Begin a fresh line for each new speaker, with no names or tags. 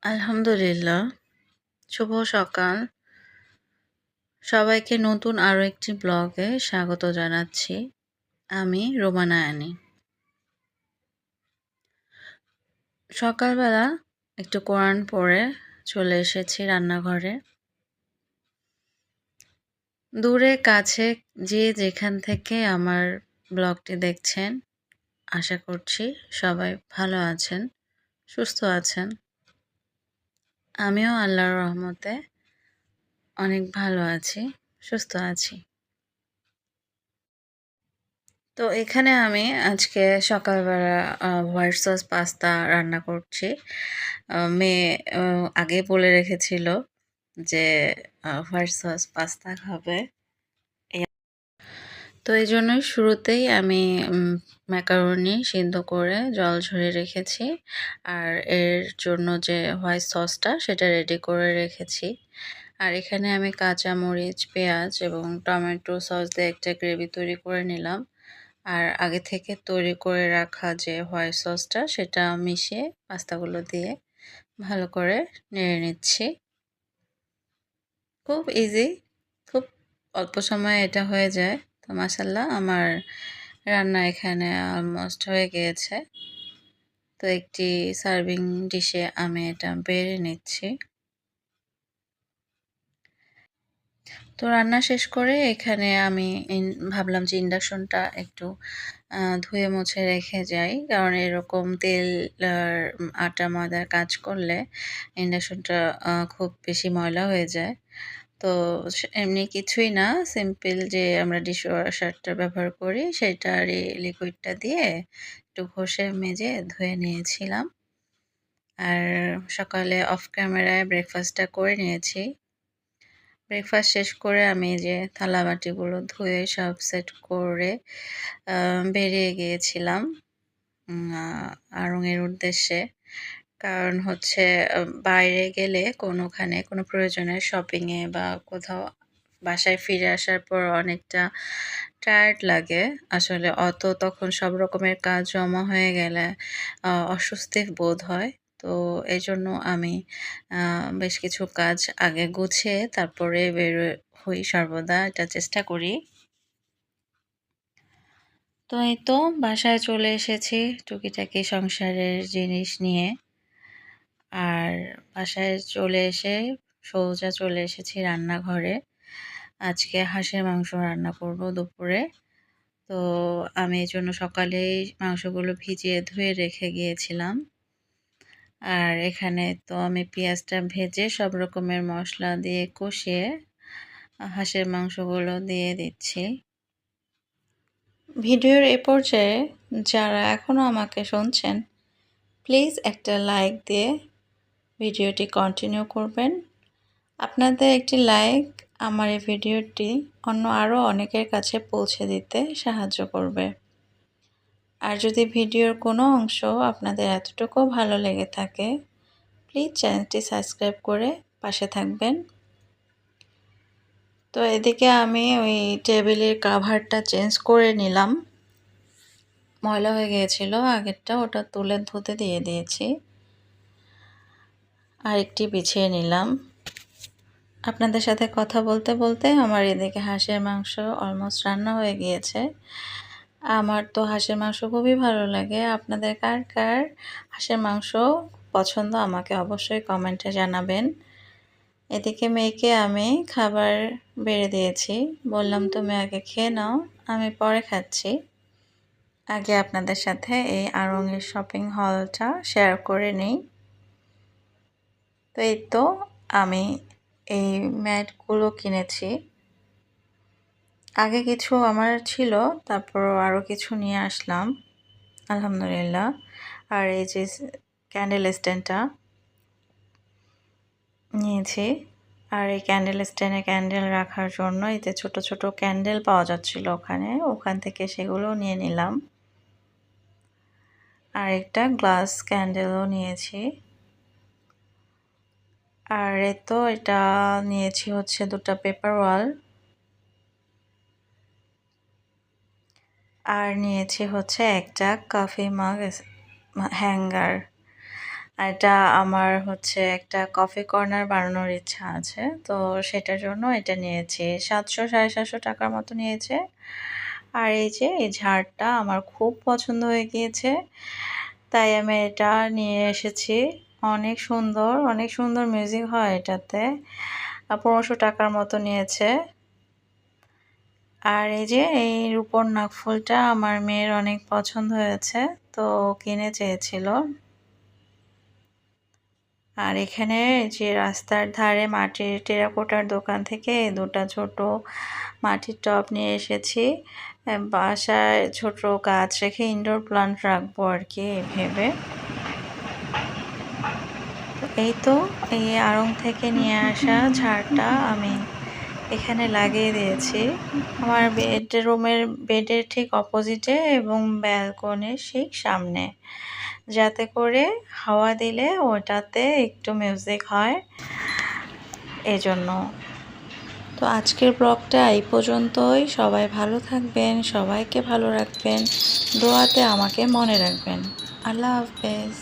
আলহামদুলিল্লাহ। শুভ সকাল। সবাইকে নতুন আরো একটি ব্লগে স্বাগত জানাচ্ছি। আমি রোমানা আনি। সকালবেলা একটু কোরআন পড়ে চলে এসেছি রান্নাঘরে। দূরে কাছে যে যেখান থেকে আমার ব্লগটি দেখছেন, আশা করছি সবাই ভালো আছেন, সুস্থ আছেন। আমিও আল্লাহর রহমতে অনেক ভালো আছি, সুস্থ আছি। তো এখানে আমি আজকে সকালবেলা হোয়াইট সস পাস্তা রান্না করছি। মেয়ে আগে বলে রেখেছিল যে হোয়াইট সস পাস্তা খাবে। তো এই জন্যই শুরুতেই আমি ম্যাকারোনি সিদ্ধ করে জল ঝরিয়ে রেখেছি। আর এর জন্য যে হোয়াইট সসটা সেটা রেডি করে রেখেছি। আর এখানে আমি কাঁচা মরিচ, পেঁয়াজ এবং টমেটো সস দিয়ে একটা গ্রেভি তৈরি করে নিলাম। আর আগে থেকে তৈরি করে রাখা যে হোয়াইট সসটা সেটা মিশিয়ে পাস্তাগুলো দিয়ে ভালো করে নেড়ে নিচ্ছি। খুব ইজি, খুব অল্প সময়ে এটা হয়ে যায়। তো মাশাআল্লাহ আমার রান্না এখানে অলমোস্ট হয়ে গিয়েছে। তো একটি সার্ভিং ডিশে আমি এটা বেড়ে নিচ্ছি। তো রান্না শেষ করে এখানে আমি ভাবলাম যে ইন্ডাকশনটা একটু ধুয়ে মুছে রেখে যাই, কারণ এরকম তেল আর আটা ময়দার কাজ করলে ইন্ডাকশনটা খুব বেশি ময়লা হয়ে যায়। তো এমনি কিছুই না, সিম্পল যে আমরা ডিশওয়াশারটা ব্যবহার করি সেটারই লিকুইডটা দিয়ে একটু ঘষে মেজে ধুয়ে নিয়েছিলাম। আর সকালে অফ ক্যামেরায় ব্রেকফাস্টটা করে নিয়েছি। ব্রেকফাস্ট শেষ করে আমি যে থালা বাটিগুলো ধুয়ে সব সেট করে বেরিয়ে গিয়েছিলাম আড়ং-এর উদ্দেশ্যে। কারণ হচ্ছে বাইরে গেলে কোনোখানে কোনো প্রয়োজনে শপিংয়ে বা কোথাও বাসায় ফিরে আসার পর অনেকটা টায়ার্ড লাগে। আসলে তখন সব রকমের কাজ জমা হয়ে গেলে অস্বস্তি বোধ হয়। তো এজন্য আমি বেশ কিছু কাজ আগে গুছিয়ে তারপরে বের হই, সর্বদা এটা চেষ্টা করি। তো এই তো বাসায় চলে এসেছি টুকিটাকি সংসারের জিনিস নিয়ে। আর বাসায় চলে এসে সোজা চলে এসেছি রান্নাঘরে। আজকে হাঁসের মাংস রান্না করব দুপুরে। তো আমি এজন্য সকালেই মাংসগুলো ভিজিয়ে ধুয়ে রেখে গিয়েছিলাম। আর এখানে তো আমি পেঁয়াজটা ভেজে সব রকমের মশলা দিয়ে কষিয়ে হাঁসের মাংসগুলো দিয়ে দিচ্ছি। ভিডিওর এ পর্যায়ে যারা এখনও আমাকে শুনছেন, প্লিজ একটা লাইক দিয়ে ভিডিওটি কন্টিনিউ করবেন। আপনাদের একটি লাইক আমার এই ভিডিওটি আরও অনেকের কাছে পৌঁছে দিতে সাহায্য করবে। আর যদি ভিডিওর কোনো অংশ আপনাদের এতটুকু ভালো লেগে থাকে, প্লিজ চ্যানেলটি সাবস্ক্রাইব করে পাশে থাকবেন। তো এদিকে আমি ওই টেবিলের কাভারটা চেঞ্জ করে নিলাম, ময়লা হয়ে গিয়েছিল আগেরটা, ওটা তুলে ধুতে দিয়ে দিয়েছি। আরেকটি বিছিয়ে নিলাম। আপনাদের সাথে কথা বলতে বলতে আমার এদিকে হাঁসের মাংস অলমোস্ট রান্না হয়ে গিয়েছে। আমার তো হাঁসের মাংস খুবই ভালো লাগে। আপনাদের কার কার হাঁসের মাংস পছন্দ আমাকে অবশ্যই কমেন্টে জানাবেন। এদিকে মেয়েকে আমি খাবার বেড়ে দিয়েছি, বললাম তুমি আগে খেয়ে নাও, আমি পরে খাচ্ছি। আগে আপনাদের সাথে এই আড়ং-এর শপিং হলটা শেয়ার করে নিই। তো এই তো আমি এই ম্যাটগুলো কিনেছি। আগে কিছু আমার ছিল, তারপর আরও কিছু নিয়ে আসলাম আলহামদুলিল্লাহ। আর এই যে ক্যান্ডেল স্ট্যান্ডটা নিয়েছি। আর এই ক্যান্ডেল স্ট্যান্ডে ক্যান্ডেল রাখার জন্য এতে ছোট ছোট ক্যান্ডেল পাওয়া যাচ্ছিল ওখান থেকে সেগুলো নিয়ে নিলাম। আর একটা গ্লাস ক্যান্ডেলও নিয়েছি। আর তো এটা নিয়েছি হচ্ছে দুটো পেপার ওয়াল। আর নিয়েছি হচ্ছে একটা কফি মাগ হ্যাঙ্গার। এটা আমার হচ্ছে একটা কফি কর্নার বানানোর ইচ্ছা আছে। তো সেটার জন্য এটা নিয়েছি। ৭০০ ৭৫০ টাকার মতো নিয়েছে। আর এই যে এই ঝাড়টা আমার খুব পছন্দ হয়ে গিয়েছে। তাই আমি এটা নিয়ে এসেছি। অনেক সুন্দর মিউজিক হয় এটাতে। ১৫০০ টাকার মতো নিয়েছে। আর এই যে এই রূপোর নাকফুলটা আমার মেয়ের অনেক পছন্দ হয়েছে। তো কিনে চেয়েছিল। আর এখানে যে রাস্তার ধারে মাটির টেরাকোটার দোকান থেকে ২টা ছোট মাটির টব নিয়ে এসেছি। বাসায় ছোট গাছ রেখে ইনডোর প্লান্ট রাখবো আর কি ভেবে। এই তো এই আড়ং থেকে নিয়ে আসা ঝাড়টা আমি এখানে লাগিয়ে দিয়েছি আমার বেডের ঠিক অপোজিটে এবং ব্যালকনির ঠিক সামনে, যাতে করে হাওয়া দিলে ওটাতে একটু মিউজিক হয় এজন্য। তো আজকের ব্লগটা এই পর্যন্তই। সবাই ভালো থাকবেন, সবাইকে ভালো রাখবেন, দোয়াতে আমাকে মনে রাখবেন। আল্লাহ হাফেজ।